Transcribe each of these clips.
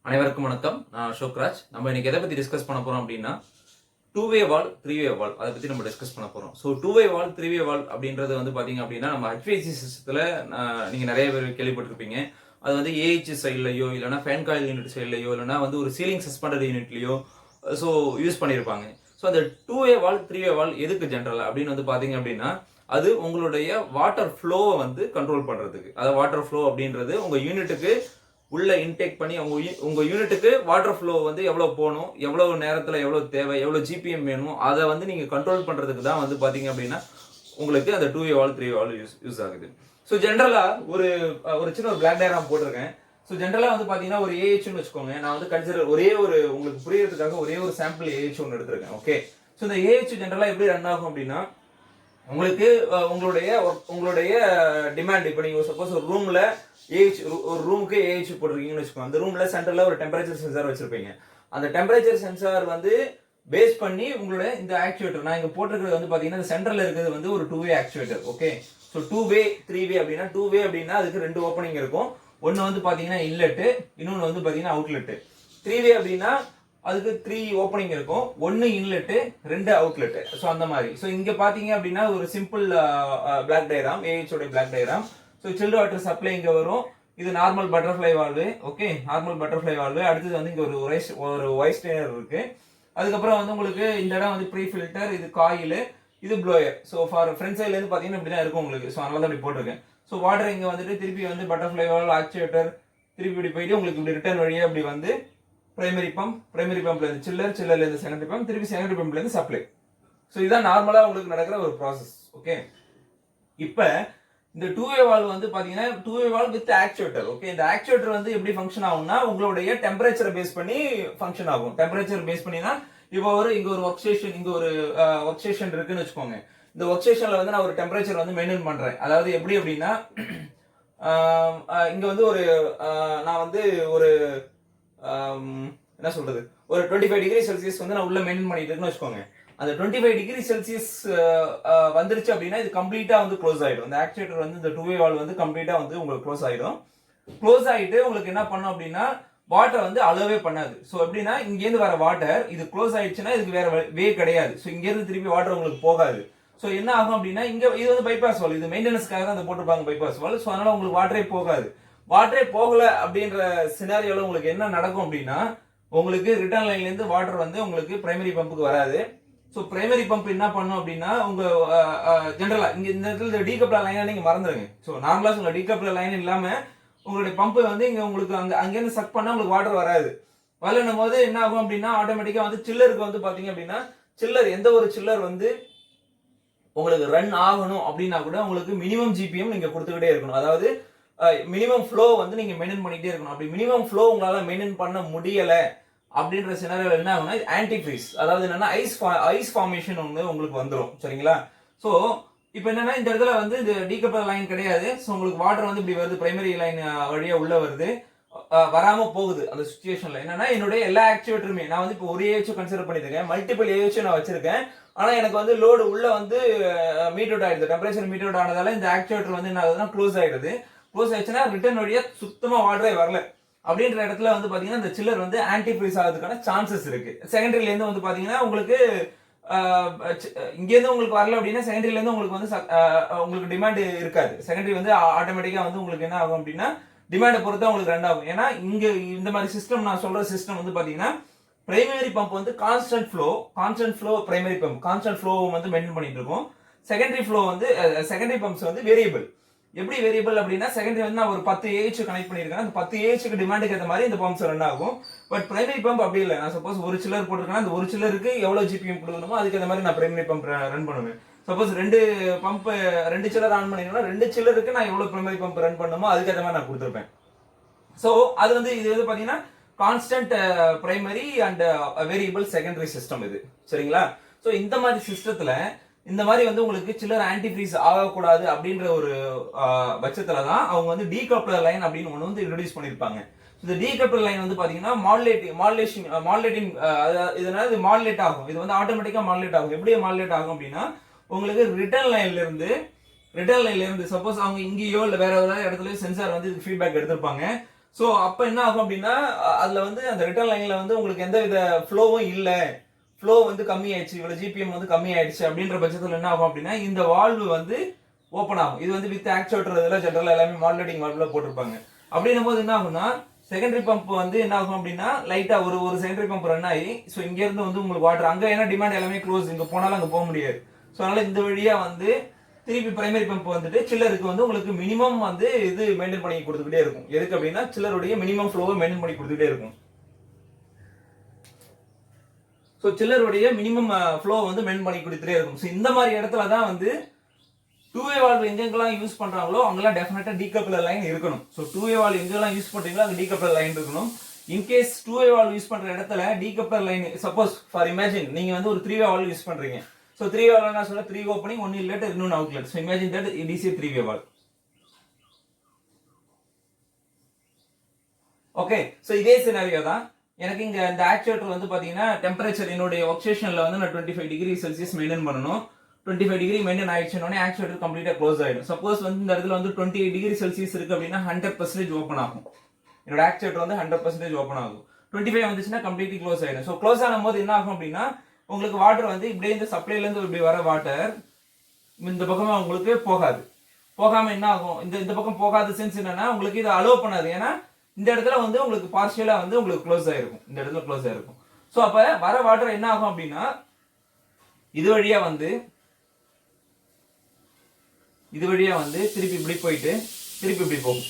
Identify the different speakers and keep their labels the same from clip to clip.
Speaker 1: அனைவருக்கும் வணக்கம். நான் அசோக்ராஜ். நம்ம இன்னைக்கு எதை பத்தி டிஸ்கஸ் பண்ண போறோம் அப்படின்னா, டூ வே வால், த்ரீ வே வால் அதை பத்தி நம்ம டிஸ்கஸ் பண்ண போறோம். ஸோ டூ வே வால், த்ரீ வே வால் அப்படின்றது வந்து பாத்தீங்க அப்படின்னா, நம்ம HVAC சிஸ்டத்துல நீங்க நிறைய பேர் கேள்விப்பட்டிருப்பீங்க. அது வந்து ஏஹெச் சைட்லயோ இல்லைன்னா ஃபேன் காயில் யூனிட் சைட்லயோ இல்லைன்னா வந்து ஒரு சீலிங் சஸ்பெண்டட் யூனிட்லயோ ஸோ யூஸ் பண்ணியிருப்பாங்க. ஸோ அந்த டூ வே வால், த்ரீ வே வால் எதுக்கு ஜென்ரல் அப்படின்னு வந்து பாத்தீங்க அப்படின்னா, அது உங்களுடைய வாட்டர் ஃப்ளோவை வந்து கண்ட்ரோல் பண்றதுக்கு. அதாவது வாட்டர் ஃப்ளோ அப்படின்றது உங்க யூனிட்டுக்கு உள்ள இன்டேக் பண்ணி உங்க யூனிட்டுக்கு வாட்டர் ஃப்ளோ வந்து எவ்வளவு போகணும், எவ்வளவு நேரத்துல எவ்வளவு தேவை, எவ்வளவு ஜிபிஎம் வேணும், அதை வந்து நீங்க கண்ட்ரோல் பண்றதுக்கு தான் வந்து பாத்தீங்க அப்படின்னா உங்களுக்கு அந்த டூ வே வால், த்ரீ வே வால் யூஸ் ஆகுது. ஸோ ஜென்ரலா ஒரு சின்ன ஒரு பிளாக் டயக்ராம் போட்டிருக்கேன். ஸோ ஜென்ரலா வந்து பாத்தீங்கன்னா ஒரு ஏஹெச்னு வச்சுக்கோங்க. நான் வந்து கன்சிடர் உங்களுக்கு புரியறதுக்காக ஒரே ஒரு சாம்பிள் ஏஹெச் ஒன்று எடுத்திருக்கேன். ஓகே, ஸோ இந்த ஏஹெச் ஜென்ரலா எப்படி ரன் ஆகும் அப்படின்னா, உங்களுக்கு உங்களுடைய டிமாண்ட், இப்போ நீங்க சப்போஸ் ஒரு ரூம்ல ஒரு ரூமுக்கு ஏஹெச் போட்டிருக்கீங்கன்னு வச்சுக்கோங்க. அந்த ரூம்ல சென்டர்ல ஒரு டெம்பரேச்சர் சென்சார் வச்சிருப்பீங்க. அந்த டெம்பரேச்சர் சென்சார் வந்து பேஸ் பண்ணி உங்களுடைய இந்த ஆக்சுவேட்டர் நான் இங்க போட்டிருக்கிறது வந்து பாத்தீங்கன்னா இந்த சென்டர்ல இருக்கிறது வந்து ஒரு two way actuator. Okay, so two way, three way அப்படின்னா, டூ வே அப்படின்னா அதுக்கு ரெண்டு ஓப்பனிங் இருக்கும். ஒன்னு வந்து பாத்தீங்கன்னா இன்லெட், இன்னொன்னு வந்து பாத்தீங்கன்னா அவுட்லெட். த்ரீ வே அப்படின்னா அதுக்கு 3 ஓப்பனிங் இருக்கும். ஒன்னு இன்லெட், ரெண்டு அவுட்லெட். ஸோ அந்த மாதிரி. ஸோ இங்க பாத்தீங்க அப்படின்னா ஒரு சிம்பிள் பிளாக் டயக்ராம், ஏஹெச் உடைய block diagram. So silt water supply இங்க வரும். இது normal butterfly valve. Okay, normal butterfly valve. அடுத்தது வந்து இங்க ஒரு வைஸ் ஸ்டெய்னர் இருக்கு. அதுக்கப்புறம் வந்து உங்களுக்கு இந்த இடம் வந்து ப்ரீ ஃபில்டர், இது காயில், இது ப்ளோயர். ஸோ ஃபார் ஃப்ரண்ட் சைட்ல இருந்து பாத்தீங்கன்னா இப்படிதான் இருக்கும் உங்களுக்கு. ஸோ அதனால தான் இப்படி போட்டிருக்கேன். ஸோ வாட்டர் இங்க வந்துட்டு திருப்பி வந்து பட்டர்ஃப்ளை வால்வு, ஆக்சுவேட்டர், திருப்பி இப்படி போயிட்டு உங்களுக்கு இப்படி ரிட்டர்ன் வழியா இப்படி வந்து பிரைமரி பம்ப்ல இருந்து சில்லர்ல இருந்து செகண்டரி பம்ப், திருப்பி செகண்டரி பம்ப்ல இருந்து சப்ளை. ஸோ இதான் நார்மலா உங்களுக்கு நடக்கிற ஒரு ப்ராசஸ். ஓகே, இப்ப இந்த டூ வே வால்வ் வந்து பாத்தீங்கன்னா two way valve with actuator. Okay, இந்த ஆக்சுவேட்டர் வந்து எப்படி ஃபங்க்ஷன் ஆகும்னா, உங்களுடைய டெம்பரேச்சரை பேஸ் பண்ணி ஃபங்க்ஷன் ஆகும். டெம்பரேச்சர் பேஸ் பண்ணினா இப்போ இங்க ஒரு ஒர்க் ஸ்டேஷன் இருக்குன்னு வச்சுக்கோங்க. இந்த ஒர்க் ஸ்டேஷன்ல வந்து நான் ஒரு டெம்பரேச்சர் வந்து மெயின்டைன் பண்றேன். அதாவது எப்படி அப்படின்னா, இங்க வந்து நான் வந்து என்ன சொல்றது, ஒரு 25 டிகிரி செல்சியஸ் வந்து நான் உள்ள மெயின்டைன் பண்ணிட்டு இருக்கேன்னு வச்சுக்கோங்க. அந்த 25 டிகிரி செல்சியஸ் வந்துருச்சு அப்படின்னா இது கம்ப்ளீட்டா வந்து க்ளோஸ் ஆயிடும். இந்த ஆக்சுவேட்டர் வந்து இந்த டூ வே வால்வ் வந்து கம்ப்ளீட்டா வந்து உங்களுக்கு க்ளோஸ் ஆயிடும். க்ளோஸ் ஆயிட்டு உங்களுக்கு என்ன பண்ணும் அப்படின்னா, வாட்டர் வந்து அளவே பண்ணாது. ஸோ எப்படின்னா, இங்க இருந்து வர வாட்டர் இது க்ளோஸ் ஆயிடுச்சுன்னா இதுக்கு வேற வே கிடையாது. ஸோ இங்க இருந்து திருப்பி வாட்டர் உங்களுக்கு போகாது. ஸோ என்ன ஆகும் அப்படின்னா, இங்க இது வந்து பைபாஸ் வால், இது மெயின்டெனன்ஸ்க்காக தான் அந்த போட்டிருப்பாங்க பைபாஸ் வால். ஸோ அதனால உங்களுக்கு வாட்டரே போகாது. வாட்டரே போகல அப்படின்ற சினாரியோல உங்களுக்கு என்ன நடக்கும் அப்படின்னா, உங்களுக்கு ரிட்டர்ன் லைன்ல இருந்து வாட்டர் வந்து உங்களுக்கு பிரைமரி பம்புக்கு வராது. ஸோ பிரைமரி பம்ப் என்ன பண்ணும் அப்படின்னா, உங்க ஜென்ரலா இங்க இந்த இடத்துல டீகப்ளர் லைனை நீங்க மறந்துடுங்க. ஸோ நார்மலா சொல்ல டீகப்ளர் லைன் இல்லாம உங்களுடைய பம்பு வந்து இங்க உங்களுக்கு அங்கேருந்து சக் பண்ணா உங்களுக்கு வாட்டர் வராது. வரலன்னும் போது என்ன ஆகும் அப்படின்னா, ஆட்டோமேட்டிக்கா வந்து சில்லருக்கு வந்து பாத்தீங்க அப்படின்னா, எந்த ஒரு சில்லர் வந்து உங்களுக்கு ரன் ஆகணும் அப்படின்னா கூட உங்களுக்கு மினிமம் ஜிபிஎம் நீங்க கொடுத்துக்கிட்டே இருக்கணும். அதாவது மினிமம் ஃப்ளோ வந்து நீங்க மெயின்டைன் பண்ணிட்டே இருக்கணும். அப்படி மினிமம் ஃப்ளோ உங்களால மெயின்டைன் பண்ண முடியல அப்படின்ற சினாரியோல என்ன ஆகும்னா, ஆன்டி ஃப்ரீஸ், அதாவது என்னன்னா ஐஸ் ஃபார்மேஷன் ஒன்று உங்களுக்கு வந்துடும். சரிங்களா? ஸோ இப்போ என்னன்னா, இந்த இடத்துல வந்து இது டீகப்ளர் லைன் கிடையாது. ஸோ உங்களுக்கு வாட்டர் வந்து இப்படி வருது, பிரைமரி லைன் வழியா உள்ள வருது, வராம போகுது. அந்த சுச்சுவேஷன்ல என்னன்னா, என்னுடைய எல்லா ஆக்சுவேட்டருமே நான் வந்து இப்போ ஒரு ஏஹெச் கன்சிடர் பண்ணிருக்கேன், மல்டிபிள் ஏஹெச் நான் வச்சிருக்கேன். ஆனா எனக்கு வந்து லோடு உள்ள வந்து மீட் அவுட் ஆயிடுது, டெம்பரேச்சர் மீட் அவுட் ஆனதால இந்த ஆக்சுவேட்டர் வந்து என்ன ஆகுதுன்னா க்ளோஸ் ஆயிடுது. க்ளோஸ் ஆயிடுச்சுன்னா ரிட்டர்ன் வழியா சுத்தமா வாட்டரே வரல அப்படின்ற இடத்துல வந்து பாத்தீங்கன்னா இந்த சில்லர் வந்து ஆன்டி ஃப்ரீஸ் ஆகிறதுக்கான சான்சஸ் இருக்கு. செகண்டரியில இருந்து வந்து பாத்தீங்கன்னா உங்களுக்கு இங்க இருந்து உங்களுக்கு வரல அப்படின்னா செகண்டரியில இருந்து உங்களுக்கு வந்து உங்களுக்கு டிமாண்ட் இருக்காது. செகண்டரி வந்து ஆட்டோமேட்டிக்கா வந்து உங்களுக்கு என்ன ஆகும் அப்படின்னா, டிமாண்டை பொறுத்து உங்களுக்கு ரன் ஆகும். ஏன்னா இங்க இந்த மாதிரி சிஸ்டம், நான் சொல்ற சிஸ்டம் வந்து பாத்தீங்கன்னா, பிரைமரி பம்ப் வந்து constant flow primary pump constant flow வந்து மெயின்டைன் பண்ணிட்டு இருக்கும். செகண்டரி பம்ப்ஸ் வந்து வேரியபிள். எப்படி வேரியபிள் அப்படின்னா, செகண்டரி வந்து நான் ஒரு 10 ஏஹெச் கனெக்ட் பண்ணிருக்கேன். அந்த 10 ஏஹெச்சுக்கு டிமாண்டுக்கு ஏற்ற மாதிரி இந்த பம்ப்ஸ் ரன் ஆகும். பட் பிரைமரி பம்ப் அப்படி இல்லை. நான் சப்போஸ் ஒரு சில்லர் போட்டிருக்கேன், அந்த ஒரு சில்லருக்கு எவ்வளவு ஜிபிஎம் கொடுக்கணுமோ அதுக்கு ஏற்ற மாதிரி நான் பிரைமரி பம்ப் ரன் பண்ணுவேன். சப்போஸ் ரெண்டு சில்லர் ஆன் பண்ணிருக்கேன்னா 2 சில்லருக்கு நான் எவ்வளவு பிரைமரி பம்ப் ரன் பண்ணணுமோ அதுக்கு ஏற்ற மாதிரி நான் கொடுத்துருப்பேன். ஸோ அது வந்து இது வந்து பாத்தீங்கன்னா constant primary and variable secondary system இது. சரிங்களா? ஸோ இந்த மாதிரி சிஸ்டத்துல இந்த மாதிரி வந்து உங்களுக்கு சில்லர் ஆன்டி ஃப்ரீஸ் ஆகக்கூடாது அப்படின்ற ஒரு பட்சத்துல தான் அவங்க வந்து டீகப்ளர் லைன் அப்படின்னு ஒன்று வந்து இன்ட்ரோடியூஸ் பண்ணிருப்பாங்க. இந்த டீகப்ளர் லைன் வந்து பாத்தீங்கன்னா மாடுலேட்டிங் இதனால மாடுலேட் ஆகும். இது வந்து ஆட்டோமேட்டிக்கா மாடுலேட் ஆகும். எப்படி மாடுலேட் ஆகும் அப்படின்னா, உங்களுக்கு ரிட்டர்ன் லைன்ல இருந்து சப்போஸ் அவங்க இங்கேயோ இல்ல வேற ஏதாவது இடத்துலயோ சென்சார் வந்து ஃபீட்பேக் எடுத்திருப்பாங்க. ஸோ அப்போ என்ன ஆகும் அப்படின்னா அதில் வந்து அந்த ரிட்டர்ன் லைனில் வந்து உங்களுக்கு எந்த வித ஃப்ளோவும் இல்லை, ஃப்ளோ வந்து கம்மி ஆயிடுச்சு, இவ்வளோ ஜிபிஎம் வந்து கம்மி ஆயிடுச்சு அப்படின்ற பட்சத்தில் என்ன ஆகும் அப்படின்னா இந்த வால்வு வந்து ஓப்பன் ஆகும். இது வந்து வித் ஆக்சுவேட்டர் இதெல்லாம் ஜென்ரலாக எல்லாமே மாடுலேட்டிங் வால்வில் போட்டிருப்பாங்க. அப்படின்னும் போது என்ன ஆகும்னா செகண்டரி பம்ப் வந்து என்ன ஆகும் அப்படின்னா லைட்டா ஒரு செகண்டரி பம்ப் ரன் ஆகி ஸோ இங்க இருந்து வந்து உங்களுக்கு வாட்டர் அங்கே ஏன்னா டிமாண்ட் எல்லாமே க்ளோஸ், இங்க போனாலும் அங்கே போக முடியாது. ஸோ அதனால இந்த வழியா வந்து திருப்பி பிரைமரி பம்ப் வந்துட்டு சில்லருக்கு வந்து உங்களுக்கு மினிமம் வந்து இது மெயின்டைன் பண்ணி கொடுத்துக்கிட்டே இருக்கும். எதுக்கு அப்படின்னா சில்லருடைய மினிமம் ஃப்ளோவை மெயின்டைன் பண்ணி கொடுத்துக்கிட்டே இருக்கும். ஸோ சில்லருடைய மினிமம் ஃப்ளோ வந்து மெயின்டைன் பண்ணி கொடுத்துட்டே இருக்கும். ஸோ இந்த மாதிரி இடத்துல தான் வந்து டூ-வே வால்வ் எங்கெங்கெல்லாம் யூஸ் பண்றாங்களோ அங்கெல்லாம் டெஃபினட்டா டீகப்ளர் லைன் இருக்கணும். ஸோ டூ-வே வால்வ் எங்கெல்லாம் யூஸ் பண்றீங்களோ அங்க டீகப்ளர் லைன் இருக்கணும். இன்கேஸ் டூ-வே வால்வ் யூஸ் பண்ற இடத்துல decoupler line suppose for imagine நீங்க வந்து ஒரு த்ரீ-வே வால்வ் யூஸ் பண்றீங்க. ஸோ த்ரீ-வே வால்வ் என்ன சொல்ல 3 ஓப்பனிங் 1 இன்லெட் இன்னொன்று outlet. So imagine that it is a three way valve. Okay, so இதே சினாரியோ தான் எனக்கு இங்க இந்த ஆக்சுவேட்டர் வந்து பாத்தீங்கன்னா டெம்பரேச்சர் என்னுடைய ஒர்க் ஸ்டேஷன்ல வந்து நான் 25 டிகிரி செல்சியஸ் மெயின்டைன் பண்ணணும். 25 டிகிரி மெயின்டைன் ஆயிடுச்சுனோடனே ஆக்சுவேட்டர் கம்ப்ளீட்டா க்ளோஸ் ஆயிடும். சப்போஸ் வந்து இந்த இடத்துல வந்து 28 டிகிரி செல்சியஸ் இருக்கு அப்படின்னா 100% ஓப்பன் ஆகும். என்னோட ஆக்சுவேட்டர் வந்து 100% ஓப்பன் ஆகும். 25 வந்துச்சுன்னா கம்ப்ளீட்லி க்ளோஸ் ஆயிடும். ஸோ க்ளோஸ் ஆகும் போது என்ன ஆகும் அப்படின்னா உங்களுக்கு வாட்டர் வந்து இப்படியே இந்த சப்ளைல இருந்து இப்படி வர வாட்டர் இந்த பக்கமா உங்களுக்கு போகாது. போகாம என்ன ஆகும், இந்த பக்கம் போகாத சென்ஸ் என்னன்னா உங்களுக்கு இதை அலோவ் பண்ணாது. ஏன்னா இந்த இடத்துல வந்து உங்களுக்கு பார்ஷியலா வந்து உங்களுக்கு க்ளோஸ் ஆயிருக்கும், இந்த இடத்துல க்ளோஸ் ஆயிருக்கும். ஸோ அப்ப வர வாட்டர் என்ன ஆகும் அப்படின்னா இது வழியா வந்து திருப்பி இப்படி போயிட்டு திருப்பி இப்படி போகும்.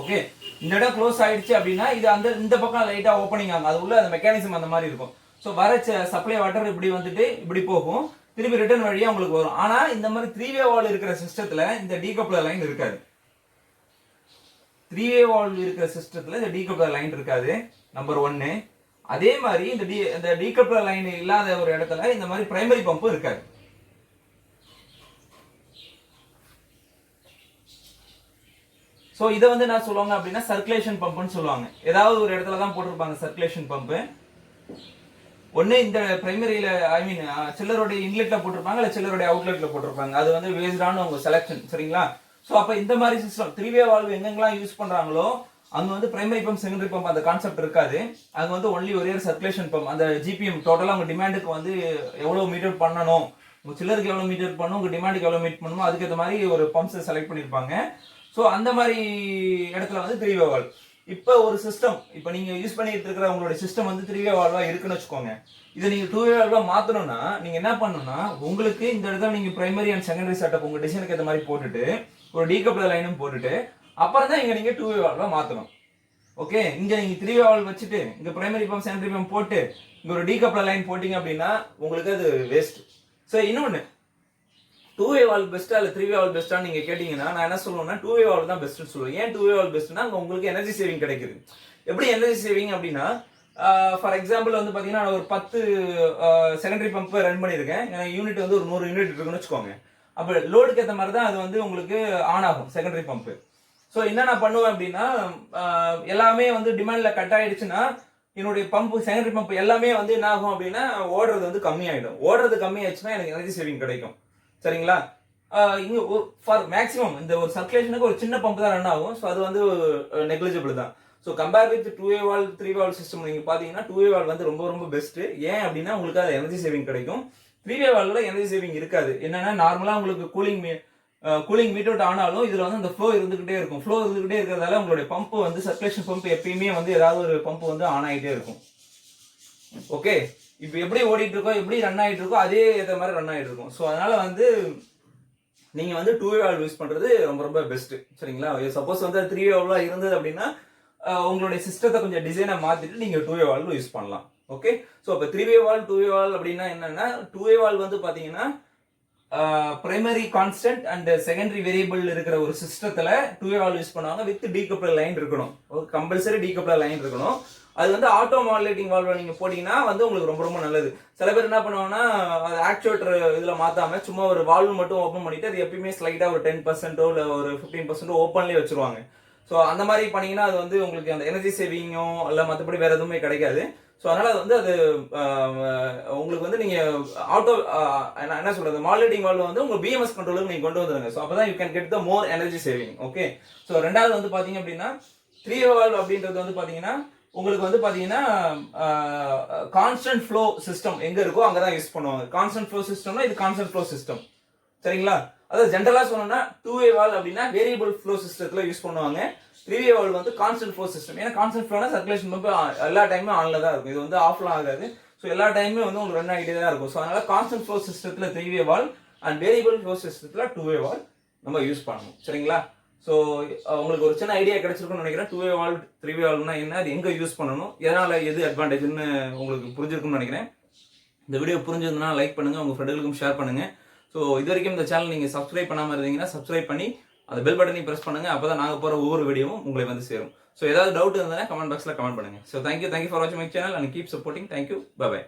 Speaker 1: ஓகே, இந்த இடம் க்ளோஸ் ஆயிடுச்சு அப்படின்னா இது அந்த இந்த பக்கம் லைட்டா ஓப்பனிங் ஆகும். அது உள்ள அந்த மெக்கானிசம் அந்த மாதிரி இருக்கும். ஸோ வர சப்ளை வாட்டர் இப்படி வந்துட்டு இப்படி போகும், திருப்பி ரிட்டர்ன் வழியா உங்களுக்கு வரும். ஆனா இந்த மாதிரி த்ரீ-வே வால்வ் இருக்கிற சிஸ்டத்துல இந்த டீகப்ளர் லைன் இருக்காது. த்ரீ-வே வால்வ் இருக்கிற சிஸ்டத்துல இந்த டீகப்ளர் லைன் இருக்காது, நம்பர் 1. அதே மாதிரி இந்த டீகப்ளர் லைன் இல்லாத ஒரு இடத்துல இந்த மாதிரி பிரைமரி பம்பும் இருக்காது. ஸோ இதை வந்து என்ன சொல்லுவாங்க அப்படின்னா சர்க்குலேஷன் பம்புன்னு சொல்லுவாங்க. ஏதாவது ஒரு இடத்துல தான் போட்டிருப்பாங்க சர்க்குலேஷன் பம்பு. ஒன்னு இந்த பிரைமரியில ஐ மீன் சில்லருடைய இன்லெட்ல போட்டிருப்பாங்க, இல்ல சில்லருடைய அவுட்லெட்ல போட்டிருப்பாங்க. அது வந்து பேஸ்டான உங்க செலக்ஷன், சரிங்களா? ஸோ அப்ப இந்த மாதிரி சிஸ்டம் த்ரீ-வே வால்வ் எங்கெங்கெல்லாம் யூஸ் பண்றாங்களோ அங்க வந்து பிரைமரி பம்ப் செகண்டரி பம்ப் அந்த கான்செப்ட் இருக்காது. அங்க வந்து ஒன்லி ஒரே சர்க்குலேஷன் பம்ப், அந்த ஜிபிஎம் டோட்டலா உங்க டிமாண்டுக்கு வந்து எவ்வளவு மீட்டர் பண்ணணும், உங்க சில்லருக்கு எவ்வளவு மீட்டர் பண்ணணும், உங்க டிமாண்டுக்கு எவ்வளவு மீட் பண்ணணும், அதுக்கேற்ற மாதிரி ஒரு பம்ப்ஸ் செலக்ட் பண்ணிருப்பாங்க. ஸோ அந்த மாதிரி இடத்துல வந்து த்ரீ-வே வால்வ். இப்போ ஒரு சிஸ்டம் இப்போ நீங்க யூஸ் பண்ணிட்டு இருக்கிற உங்களோட சிஸ்டம் வந்து த்ரீ-வே வால்வா இருக்குன்னு வச்சுக்கோங்க. இதை நீங்க டூ-வே வால்வா மாத்தணும்னா நீங்க என்ன பண்ணணும்னா உங்களுக்கு இந்த இடத்துல நீங்க பிரைமரி அண்ட் செகண்டரி செட்டப் உங்க டிசைனுக்கு ஏற்ற மாதிரி போட்டுட்டு ஒரு டீகப்ளர் லைனும் போட்டுட்டு அப்புறம் தான் இங்க நீங்க டூ-வே வால்வா மாத்தணும். ஓகே, இங்க நீங்க த்ரீ-வே வால்வ் வச்சுட்டு இங்க பிரைமரி பம்ப் செகண்டரி பம்ப் போட்டு இங்க ஒரு டீகப்ளர் லைன் போட்டீங்க அப்படின்னா உங்களுக்கு அது வேஸ்ட். ஸோ இன்னொன்னு டூ-வே வால்வ் பெஸ்டா இல்ல த்ரீ-வே வால்வ் பெஸ்டா நீங்க கேட்டீங்கன்னா நான் என்ன சொல்லுவேன்னா டூ-வே வால்வ் தான் பெஸ்ட்னு சொல்லுவேன். ஏன் டூ-வே வால்வ் பெஸ்ட்னா அங்க உங்களுக்கு எனர்ஜி சேவிங் கிடைக்குது. எப்படி எனர்ஜி சேவிங் அப்படின்னா ஃபார் எக்ஸாம்பிள் வந்து பாத்தீங்கன்னா நான் ஒரு 10 செகண்டரி பம்ப் ரன் பண்ணியிருக்கேன். யூனிட் வந்து ஒரு 100 யூனிட் இருக்குன்னு வச்சுக்கோங்க. அப்ப லோடுக்கு ஏற்ற மாதிரி தான் அது வந்து உங்களுக்கு ஆன் ஆகும் செகண்டரி பம்ப். ஸோ என்ன நான் பண்ணுவேன் அப்படின்னா எல்லாமே வந்து டிமாண்ட்ல கட் ஆயிடுச்சுன்னா என்னுடைய பம்ப் செகண்டரி பம்ப் எல்லாமே வந்து என்ன ஆகும் அப்படின்னா ஓடுறது வந்து கம்மி ஆயிடும். ஓடுறது கம்மி ஆயிடுச்சுன்னா எனக்கு எனர்ஜி சேவிங் கிடைக்கும், சரிங்களா? இங்க ஃபார் மேக்ஸிமம் இந்த ஒரு சர்க்குலேஷனுக்கு ஒரு சின்ன பம்ப் தான் ரன் ஆகும். ஸோ அது வந்து நெக்லிஜிபிள் தான். So compare with two way valve three way valve system நீங்க பாத்தீங்கன்னா டூ-வே வால்வ் வந்து ரொம்ப ரொம்ப பெஸ்ட். ஏன் அப்படின்னா உங்களுக்கு அது எனர்ஜி சேவிங் கிடைக்கும். த்ரீ-வே வால்வ்ல எனர்ஜி சேவிங் இருக்காது. என்னன்னா நார்மலா உங்களுக்கு கூலிங் மீட் அவுட் ஆனாலும் இதுல வந்து அந்த ஃப்ளோ இருந்துகிட்டே இருக்கும். ஃப்ளோ இருந்துகிட்டே இருக்கிறதால உங்களுடைய பம்ப் வந்து சர்க்குலேஷன் பம்ப் எப்பயுமே வந்து ஏதாவது ஒரு பம்ப் வந்து ஆன் ஆகிட்டே இருக்கும். ஓகே, இப்போ எப்படி ஓடிட்டு இருக்கோ எப்படி ரன் ஆகிட்டு இருக்கோ அதே ஏற்ற மாதிரி ரன் ஆகிட்டு இருக்கும். ஸோ அதனால வந்து நீங்க வந்து டூ-வே வால்வ் யூஸ் பண்றது ரொம்ப ரொம்ப பெஸ்ட், சரிங்களா? சப்போஸ் வந்து த்ரீ-வே வால்வா இருந்தது அப்படின்னா உங்களுடைய சிஸ்டத்தை கொஞ்சம் டிசைனை மாத்திட்டு நீங்க டூ-வே வால்வ் யூஸ் பண்ணலாம். ஓகே, ஸோ இப்போ த்ரீ-வே வால்வ் டூ-வே வால்வ் அப்படின்னா என்னன்னா டூ-வே வால்வ் வந்து பாத்தீங்கன்னா primary constant and secondary variable இருக்கிற ஒரு சிஸ்டத்துல டூ-வே வால்வ் யூஸ் பண்ணுவாங்க. வித் டீகப்ளர் லைன் இருக்கணும், கம்பல்சரி டீகப்ளர் லைன் இருக்கணும். அது வந்து ஆட்டோ மாடுலேட்டிங் வால்வ் நீங்க போட்டீங்கன்னா வந்து உங்களுக்கு ரொம்ப ரொம்ப நல்லது. சில பேர் என்ன பண்ணுவாங்கன்னா ஆக்சுவேட்டர் இதுல மாத்தாம சும்மா ஒரு வால்வ் மட்டும் ஓப்பன் பண்ணிட்டு அது எப்பயுமே ஸ்லைட்டா ஒரு 10% இல்ல ஒரு 15% ஓப்பன்லயே வச்சிருவாங்க. ஸோ அந்த மாதிரி பண்ணீங்கன்னா அது வந்து உங்களுக்கு அந்த எனர்ஜி சேவிங்கோ இல்ல மற்றபடி வேற எதுவுமே கிடைக்காது. ஸோ அதனால வந்து அது உங்களுக்கு வந்து நீங்க ஆட்டோ என்ன சொல்றது மாடுலேட்டிங் வால்வ் வந்து உங்க பிஎம்எஸ் கண்ட்ரோலுக்கு நீங்க கொண்டு வந்துருங்க. ஸோ அப்பதான் you can get the more energy saving. Okay, so ரெண்டாவது வந்து பாத்தீங்க அப்படின்னா 3-way வால்வ் அப்படின்றது வந்து பாத்தீங்கன்னா உங்களுக்கு வந்து பாத்தீங்கன்னா கான்ஸ்டன்ட் ஃப்ளோ சிஸ்டம் எங்க இருக்கோ அங்கதான் யூஸ் பண்ணுவாங்க. கான்ஸ்டன்ட் ஃப்ளோ சிஸ்டம்னா இது கான்ஸ்டன்ட் ஃப்ளோ சிஸ்டம், சரிங்களா? அதாவது ஜென்ரலா சொன்னோம்னா 2-way வால்வ் அப்படின்னா வேரியபிள் ஃப்ளோ சிஸ்டத்துல யூஸ் பண்ணுவாங்க. 3-way வால்வ் வந்து கான்ஸ்டன்ட் ஃப்ளோ சிஸ்டம். ஏன்னா கான்ஸ்டன்ட் ஃப்ளோனா சர்க்குலேஷன் பம்ப் எல்லா டைமும் ஆன்ல தான் இருக்கும். இது வந்து ஆஃப்லாம் ஆகாது. ஸோ எல்லா டைமுமே வந்து உங்களுக்கு ரன் ஆகிட்டே தான் இருக்கும். ஸோ அதனால கான்ஸ்டன்ட் ஃப்ளோ சிஸ்டத்துல 3-way valve and variable flow சிஸ்டத்துல 2-way வால்வ் நம்ம யூஸ் பண்ணணும், சரிங்களா? ஸோ உங்களுக்கு ஒரு சின்ன ஐடியா கிடைச்சிருக்கும்னு நினைக்கிறேன். 2-way வால்வ் 3-way வால்வ்னா என்ன, அது எங்க யூஸ் பண்ணணும், எதனால எது அட்வான்டேஜ்னு உங்களுக்கு புரிஞ்சிருக்கும்னு நினைக்கிறேன். இந்த வீடியோ புரிஞ்சதுன்னா லைக் பண்ணுங்க, உங்க ஃப்ரெண்டுகளுக்கும் ஷேர் பண்ணுங்க. ஸோ இது வரைக்கும் இந்த சேனல் நீங்க சப்ஸ்கிரைப் பண்ணாம இருந்தீங்கன்னா சப்ஸ்கிரைப் பண்ணி அந்த பெல் பட்டனையும் பிரஸ் பண்ணுங்க. அப்பதான் நாங்க போற ஒவ்வொரு வீடியோவும் உங்களை வந்து சேரும். ஸோ ஏதாவது டவுட் இருந்தா கமெண்ட் பாக்ஸ்ல கமெண்ட் பண்ணுங்க. ஸோ தேங்க்யூ ஃபார் வாட்சிங் my channel and keep supporting. Thank you, bye by.